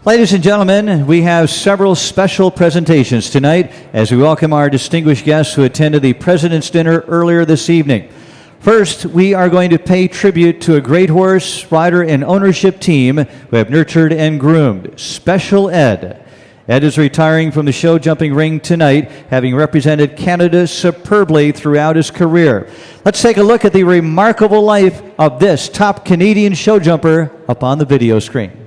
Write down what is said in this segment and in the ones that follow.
Ladies and gentlemen, we have several special presentations tonight as we welcome our distinguished guests who attended the President's Dinner earlier this evening. First, we are going to pay tribute to a great horse, rider, and ownership team who have nurtured and groomed Special Ed. Ed is retiring from the show jumping ring tonight, having represented Canada superbly throughout his career. Let's take a look at the remarkable life of this top Canadian show jumper up on the video screen.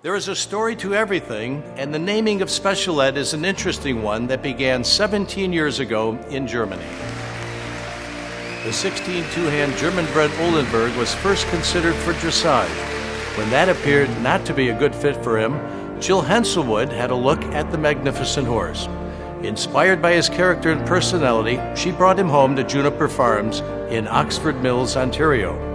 There is a story to everything, and the naming of Special Ed is an interesting one that began 17 years ago in Germany. The 16 two-hand German-bred Oldenburg was first considered for dressage. When that appeared not to be a good fit for him, Jill Henselwood had a look at the magnificent horse. Inspired by his character and personality, she brought him home to Juniper Farms in Oxford Mills, Ontario.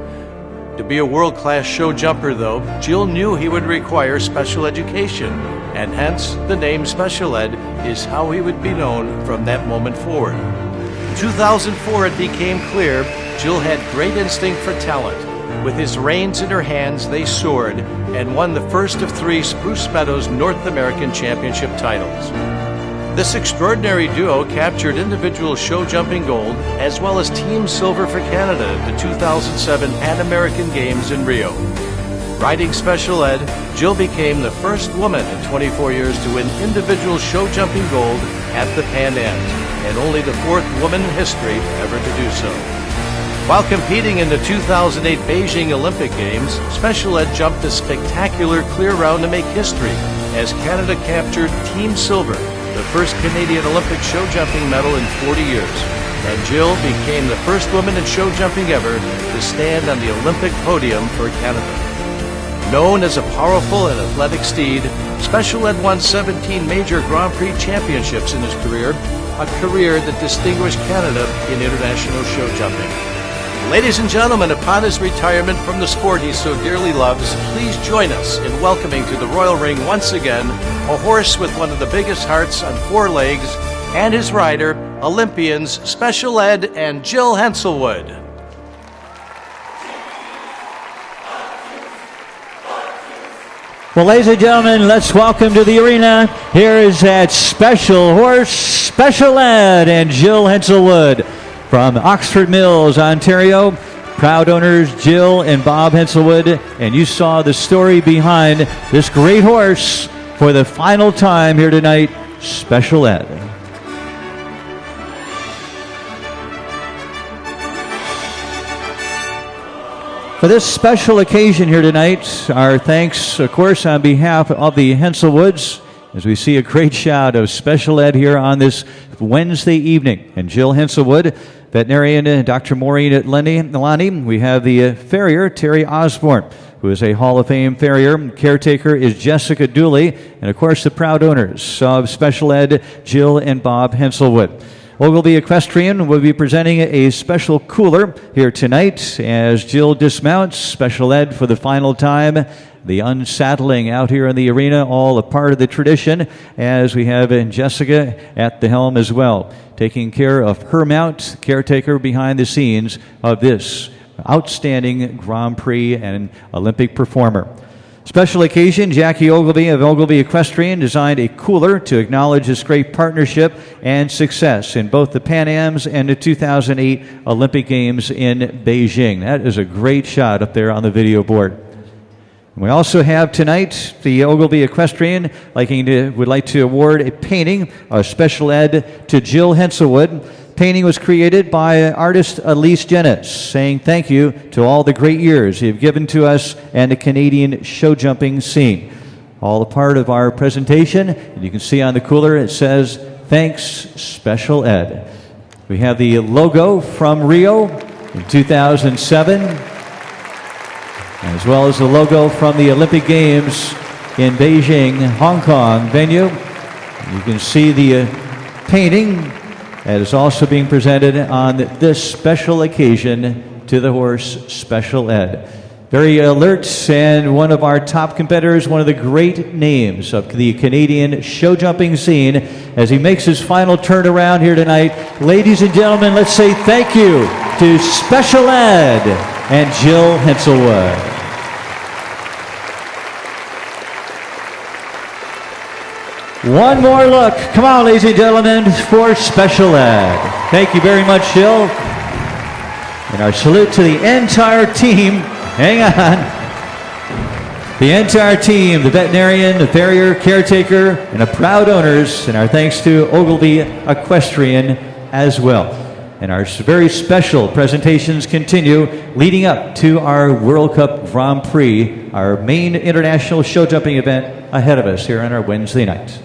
To be a world-class show jumper, though, Jill knew he would require special education, and hence the name Special Ed is how he would be known from that moment forward. In 2004, it became clear Jill had great instinct for talent. With his reins in her hands, they soared and won the first of 3 Spruce Meadows North American Championship titles. This extraordinary duo captured individual show jumping gold as well as team silver for Canada at the 2007 Pan American Games in Rio. Riding Special Ed, Jill became the first woman in 24 years to win individual show jumping gold at the Pan Ams, and only the 4th woman in history ever to do so. While competing in the 2008 Beijing Olympic Games, Special Ed jumped a spectacular clear round to make history as Canada captured Team Silver, the first Canadian Olympic show jumping medal in 40 years, and Jill became the first woman in show jumping ever to stand on the Olympic podium for Canada. Known as a powerful and athletic steed, Special Ed won 17 major Grand Prix championships in his career, a career that distinguished Canada in international show jumping. Ladies and gentlemen, upon his retirement from the sport he so dearly loves, please join us in welcoming to the Royal Ring once again a horse with one of the biggest hearts on 4 legs and his rider, Olympians Special Ed and Jill Henselwood. Well, ladies and gentlemen, let's welcome to the arena. Here is that special horse, Special Ed and Jill Henselwood. From Oxford Mills, Ontario, proud owners Jill and Bob Henselwood, and you saw the story behind this great horse for the final time here tonight, Special Ed. For this special occasion here tonight, our thanks, of course, on behalf of the Henselwoods, as we see a great shot of Special Ed here on this Wednesday evening. And Jill Henselwood, veterinarian Dr. Maureen Lunney. We have the farrier, Terry Osborne, who is a Hall of Fame farrier. Caretaker is Jessica Dooley. And, of course, the proud owners of Special Ed, Jill and Bob Henselwood. Ogilvy Equestrian will be presenting a special cooler here tonight as Jill dismounts Special Ed for the final time. The unsaddling out here in the arena, all a part of the tradition, as we have Jessica at the helm as well, taking care of her mount, caretaker behind the scenes of this outstanding Grand Prix and Olympic performer. Special occasion, Jackie Ogilvy of Ogilvy Equestrian designed a cooler to acknowledge this great partnership and success in both the Pan Ams and the 2008 Olympic Games in Beijing. That is a great shot up there on the video board. We also have tonight the Ogilvy Equestrian would like to award a painting of Special Ed to Jill Henselwood. Painting was created by artist Elise Jennings, saying thank you to all the great years you've given to us and the Canadian show jumping scene. All a part of our presentation, and you can see on the cooler it says, "Thanks, Special Ed." We have the logo from Rio in 2007, as well as the logo from the Olympic Games in Beijing, Hong Kong venue. You can see the painting that is also being presented on this special occasion to the horse Special Ed. Very alert and one of our top competitors, one of the great names of the Canadian show jumping scene as he makes his final turnaround here tonight. Ladies and gentlemen, let's say thank you to Special Ed and Jill Henselwood. One more look. Come on, ladies and gentlemen, for Special Ed. Thank you very much, Jill. And our salute to the entire team. Hang on. The entire team, the veterinarian, the farrier, caretaker, and the proud owners. And our thanks to Ogilvy Equestrian as well. And our very special presentations continue leading up to our World Cup Grand Prix, our main international show jumping event ahead of us here on our Wednesday night.